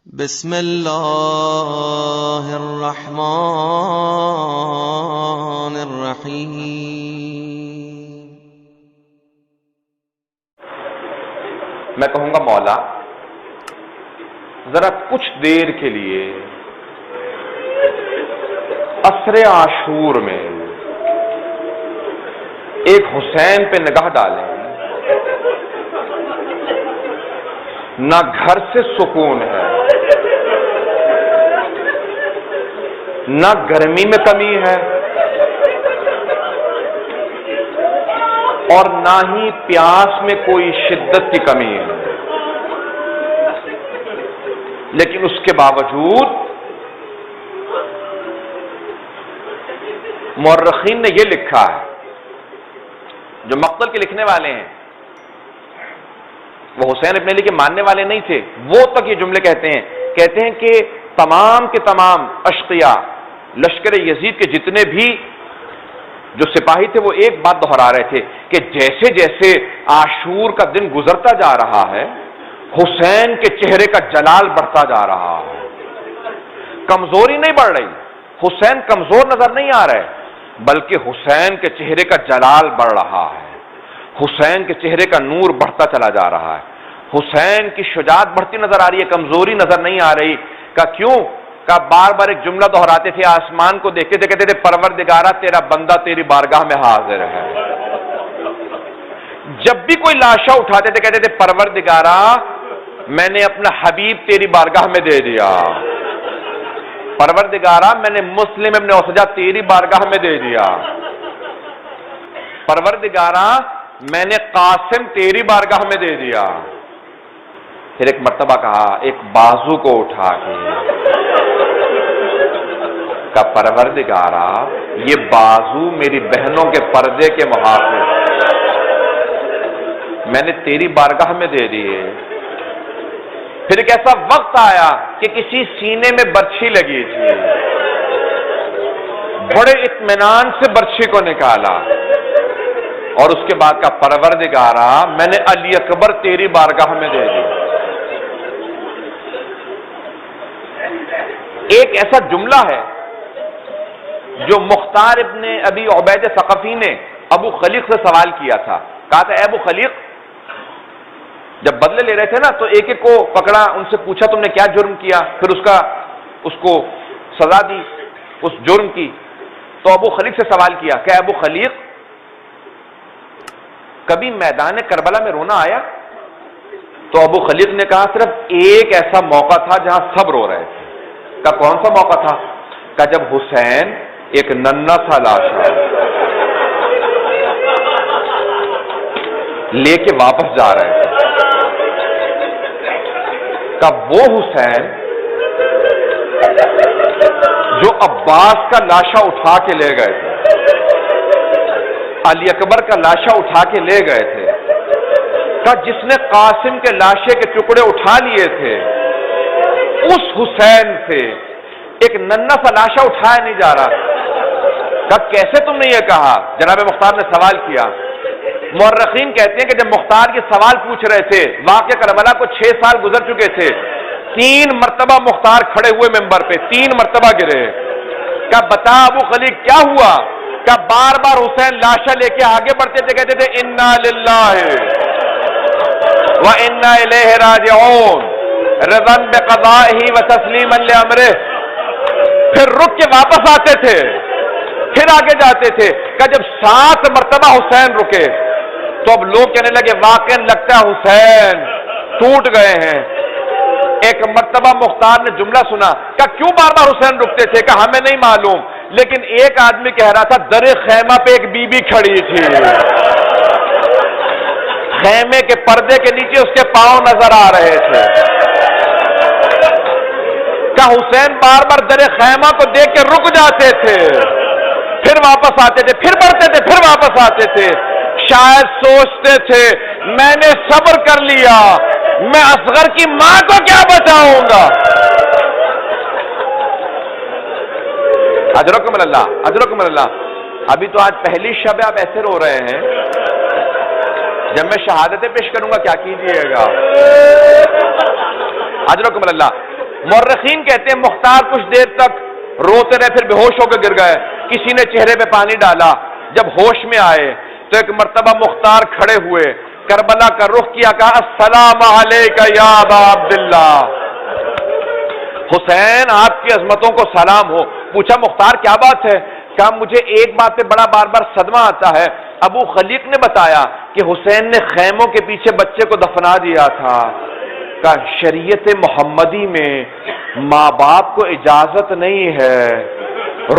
بسم اللہ الرحمن الرحیم۔ میں کہوں گا مولا ذرا کچھ دیر کے لیے عصر عاشور میں ایک حسین پہ نگاہ ڈالیں، نہ گھر سے سکون ہے، نہ گرمی میں کمی ہے، اور نہ ہی پیاس میں کوئی شدت کی کمی ہے، لیکن اس کے باوجود مورخین نے یہ لکھا ہے، جو مقتل کے لکھنے والے ہیں وہ حسین ابن علی کے ماننے والے نہیں تھے، وہ تک یہ جملے کہتے ہیں کہ تمام کے تمام اشقیاء لشکر یزید کے جتنے بھی جو سپاہی تھے وہ ایک بات دہرا رہے تھے کہ جیسے جیسے عاشور کا دن گزرتا جا رہا ہے حسین کے چہرے کا جلال بڑھتا جا رہا ہے، کمزوری نہیں بڑھ رہی، حسین کمزور نظر نہیں آ رہے، بلکہ حسین کے چہرے کا جلال بڑھ رہا ہے، حسین کے چہرے کا نور بڑھتا چلا جا رہا ہے، حسین کی شجاعت بڑھتی نظر آ رہی ہے، کمزوری نظر نہیں آ رہی۔ کیوں؟ بار بار ایک جملہ دہراتے تھے، آسمان کو دیکھتے تھے، کہتے تھے پروردگارہ تیرا بندہ تیری بارگاہ میں حاضر ہے۔ جب بھی کوئی لاشا اٹھاتے تھے کہتے تھے پروردگارہ میں نے اپنا حبیب تیری بارگاہ میں دے دیا، پروردگارہ میں نے مسلم ابن اسجہ تیری بارگاہ میں دے دیا، پروردگارہ میں نے قاسم تیری بارگاہ میں دے دیا۔ پھر ایک مرتبہ کہا، ایک بازو کو اٹھا کے کہا پروردگارہ یہ بازو میری بہنوں کے پردے کے محافظ میں نے تیری بارگاہ میں دے دیے۔ پھر ایک ایسا وقت آیا کہ کسی سینے میں برچھی لگی تھی، بڑے اطمینان سے برچھی کو نکالا اور اس کے بعد کہا پروردگارہ میں نے علی اکبر تیری بارگاہ میں دے دی۔ ایک ایسا جملہ ہے جو مختار ابن ابی عبید ثقفی نے ابو خلیق سے سوال کیا تھا، کہا تھا اے ابو خلیق، جب بدلے لے رہے تھے نا تو ایک ایک کو پکڑا، ان سے پوچھا تم نے کیا جرم کیا، پھر اس کو سزا دی اس جرم کی، تو ابو خلیق سے سوال کیا کہ ابو خلیق کبھی میدان کربلا میں رونا آیا؟ تو ابو خلیق نے کہا صرف ایک ایسا موقع تھا جہاں سب رو رہے تھے۔ کہا کون سا موقع تھا؟ کہا جب حسین ایک ننھا سا لاشا لے کے واپس جا رہے تھے، کہا وہ حسین جو عباس کا لاشا اٹھا کے لے گئے تھے، علی اکبر کا لاشا اٹھا کے لے گئے تھے، کہا جس نے قاسم کے لاشے کے ٹکڑے اٹھا لیے تھے، اس حسین سے ایک ننھا سا لاشا اٹھایا نہیں جا رہا۔ کہا کیسے تم نے یہ کہا؟ جناب مختار نے سوال کیا۔ مورخین کہتے ہیں کہ جب مختار یہ سوال پوچھ رہے تھے، واقعہ کربلا کو 6 سال گزر چکے تھے، 3 مرتبہ مختار کھڑے ہوئے ممبر پہ، 3 مرتبہ گرے۔ کہا بتا ابو خلیق کیا ہوا؟ کہا بار بار حسین لاشا لے کے آگے بڑھتے تھے، کہتے تھے انا للہ و انا الیہ راجعون رضا بقضائہ و تسلیما لامرہ، پھر رک کے واپس آتے تھے، پھر آگے جاتے تھے۔ کہ جب 7 مرتبہ حسین رکے تو اب لوگ کہنے لگے واقعا لگتا ہے حسین ٹوٹ گئے ہیں۔ ایک مرتبہ مختار نے جملہ سنا، کہ کیوں بار بار حسین رکتے تھے؟ کہ ہمیں نہیں معلوم، لیکن ایک آدمی کہہ رہا تھا در خیمہ پہ ایک بی بی کھڑی تھی، خیمے کے پردے کے نیچے اس کے پاؤں نظر آ رہے تھے۔ کہ حسین بار بار در خیمہ کو دیکھ کے رک جاتے تھے، پھر واپس آتے تھے، پھر بڑھتے تھے، پھر واپس آتے تھے۔ شاید سوچتے تھے میں نے صبر کر لیا، میں اصغر کی ماں کو کیا بچاؤں گا۔ اجرکم اللہ، اجرکم اللہ۔ ابھی تو آج پہلی شب ہے، آپ ایسے رو رہے ہیں، جب میں شہادتیں پیش کروں گا کیا کیجیے گا؟ اجرکم اللہ۔ مورخین کہتے ہیں مختار کچھ دیر تک روتے رہے، پھر بے ہوش ہو کے گر گئے، کسی نے چہرے پہ پانی ڈالا، جب ہوش میں آئے تو ایک مرتبہ مختار کھڑے ہوئے، کربلا کا رخ کیا، کہا السلام علیکہ یا ابا عبداللہ، حسین آپ کی عظمتوں کو سلام ہو۔ پوچھا مختار کیا بات ہے؟ کہا مجھے ایک بات پہ بڑا بار بار صدمہ آتا ہے، ابو خلیق نے بتایا کہ حسین نے خیموں کے پیچھے بچے کو دفنا دیا تھا۔ کہا شریعت محمدی میں ماں باپ کو اجازت نہیں ہے،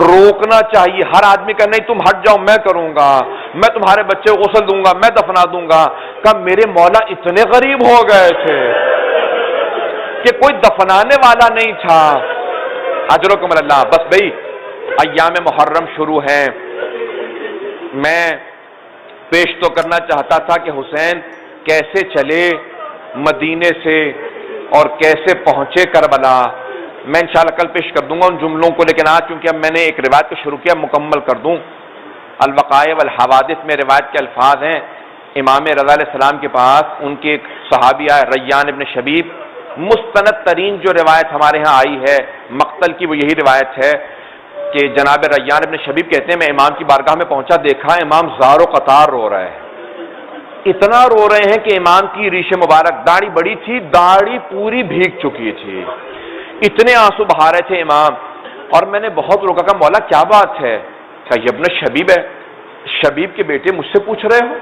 روکنا چاہیے، ہر آدمی کا نہیں تم ہٹ جاؤ میں کروں گا، میں تمہارے بچے کو غسل دوں گا، میں دفنا دوں گا۔ کہا میرے مولا اتنے غریب ہو گئے تھے کہ کوئی دفنانے والا نہیں تھا۔ اجرکم اللہ۔ بس بھئی ایام محرم شروع ہیں، میں پیش تو کرنا چاہتا تھا کہ حسین کیسے چلے مدینے سے اور کیسے پہنچے کربلا، میں انشاءاللہ کل پیش کر دوں گا ان جملوں کو، لیکن آج چونکہ اب میں نے ایک روایت کو شروع کیا مکمل کر دوں۔ الوقائع والحوادث میں روایت کے الفاظ ہیں، امام رضا علیہ السلام کے پاس ان کے ایک صحابی آئے ریان ابن شبیب، مستند ترین جو روایت ہمارے ہاں آئی ہے مقتل کی وہ یہی روایت ہے کہ جناب ریان ابن شبیب کہتے ہیں میں امام کی بارگاہ میں پہنچا، دیکھا امام زار و قطار رو رہے ہیں، اتنا رو رہے ہیں کہ امام کی ریش مبارک، داڑھی بڑی تھی، داڑھی پوری بھیگ چکی تھی، اتنے آنسو بہا رہے تھے امام۔ اور میں نے بہت روکا، کہا مولا کیا بات ہے؟ کہا یہ ابن شبیب ہے، شبیب کے بیٹے مجھ سے پوچھ رہے ہو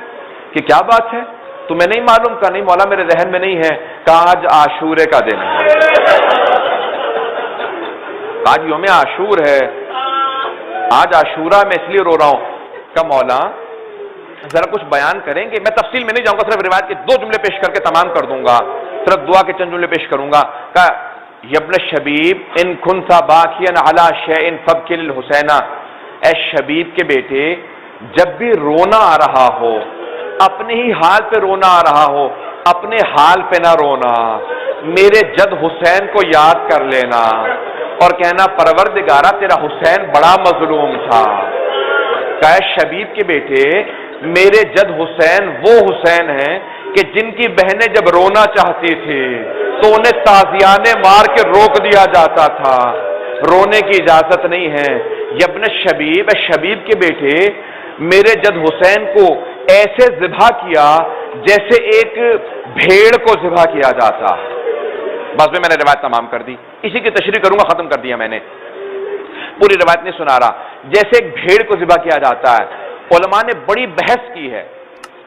کہ کیا بات ہے؟ تمہیں نہیں معلوم؟ کہا نہیں مولا میرے ذہن میں نہیں ہے۔ کہا آج عاشورے کا دن ہے، آج یوم عاشور ہے، آج عاشورہ میں اس لیے رو رہا ہوں۔ کہا مولا ذرا کچھ بیان کریں گے؟ میں تفصیل میں نہیں جاؤں گا، صرف روایت کے 2 جملے پیش کر کے تمام کر دوں گا، صرف دعا کے چند جملے پیش کروں گا۔ کہا ابن شبیب ان کنت باکیا علی شیء فابکی للحسین، اے شبیب کے بیٹے جب بھی رونا آ رہا ہو، اپنے ہی حال پہ رونا آ رہا ہو، اپنے حال پہ نہ رونا، میرے جد حسین کو یاد کر لینا اور کہنا پروردگارہ تیرا حسین بڑا مظلوم تھا۔ کہا شبیب کے بیٹے میرے جد حسین وہ حسین ہیں کہ جن کی بہنیں جب رونا چاہتی تھی تو انہیں تازیانے مار کے روک دیا جاتا تھا، رونے کی اجازت نہیں ہے۔ ابن شبیب، شبیب کے بیٹے میرے جد حسین کو ایسے ذبح کیا جیسے ایک بھیڑ کو ذبح کیا جاتا۔ بس میں نے روایت تمام کر دی، اسی کی تشریح کروں گا، ختم کر دیا میں نے، پوری روایت نہیں سنا رہا۔ جیسے ایک بھیڑ کو ذبح کیا جاتا ہے، علماء نے بڑی بحث کی ہے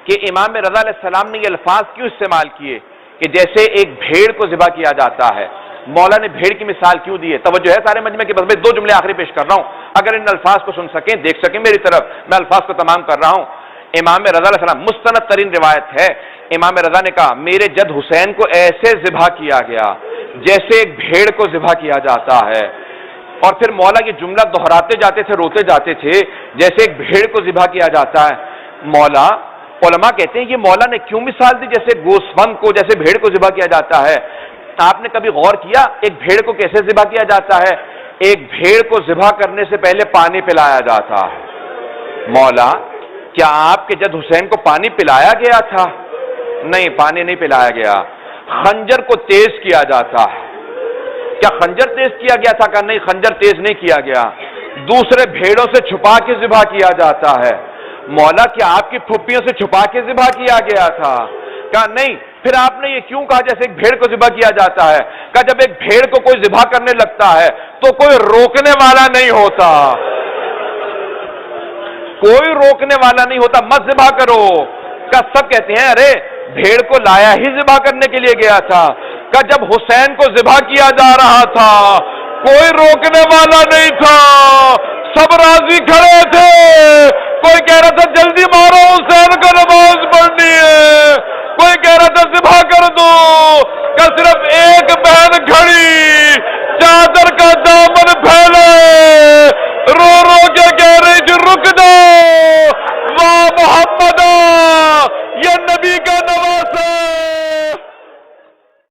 کہ امام رضا علیہ السلام نے یہ الفاظ کیوں استعمال کیے کہ جیسے ایک بھیڑ کو ذبح کیا جاتا ہے، مولا نے بھیڑ کی مثال کیوں دی ہے؟ توجہ ہے سارے مجمع کے؟ بس میں 2 جملے آخری پیش کر رہا ہوں، اگر ان الفاظ کو سن سکیں، دیکھ سکیں میری طرف، میں الفاظ کو تمام کر رہا ہوں۔ امام رضا علیہ السلام، مستند ترین روایت ہے، امام رضا نے کہا میرے جد حسین کو ایسے ذبح کیا گیا جیسے ایک بھیڑ کو ذبح کیا جاتا ہے، اور پھر مولا یہ جملہ دہراتے جاتے تھے، روتے جاتے تھے، جیسے ایک بھیڑ کو ذبح کیا جاتا ہے۔ مولا، علماء کہتے ہیں یہ مولا نے کیوں مثال دی جیسے گوسفند کو، جیسے بھیڑ کو ذبح کیا جاتا ہے؟ آپ نے کبھی غور کیا ایک بھیڑ کو کیسے ذبح کیا جاتا ہے؟ ایک بھیڑ کو ذبح کرنے سے پہلے پانی پلایا جاتا ہے۔ مولا کیا آپ کے جد حسین کو پانی پلایا گیا تھا؟ نہیں، پانی نہیں پلایا گیا، خنجر کو تیز کیا جاتا ہے۔ کیا خنجر تیز کیا گیا تھا؟ کہا نہیں، خنجر تیز نہیں کیا گیا، دوسرے بھیڑوں سے چھپا کے ذبح کیا جاتا ہے۔ مولا کیا آپ کی پھپھیوں سے چھپا کے ذبح کیا گیا تھا؟ کہا نہیں، پھر آپ نے یہ کیوں کہا جیسے ایک بھیڑ کو ذبح کیا جاتا ہے؟ کہا جب ایک بھیڑ کو کوئی ذبح کرنے لگتا ہے تو کوئی روکنے والا نہیں ہوتا، کوئی روکنے والا نہیں ہوتا، مت ذبح کرو۔ کہا سب کہتے ہیں ارے بھیڑ کو لایا ہی ذبح کرنے کے لیے گیا تھا۔ کہا جب حسین کو ذبح کیا جا رہا تھا کوئی روکنے والا نہیں تھا، سب راضی کھڑے تھے، کوئی کہہ رہا تھا جلدی مارو حسین کو نماز پڑھنی ہے، کوئی کہہ رہا تھا ذبح کر دو۔ کہ صرف ایک بہن کھڑی، چادر کا دامن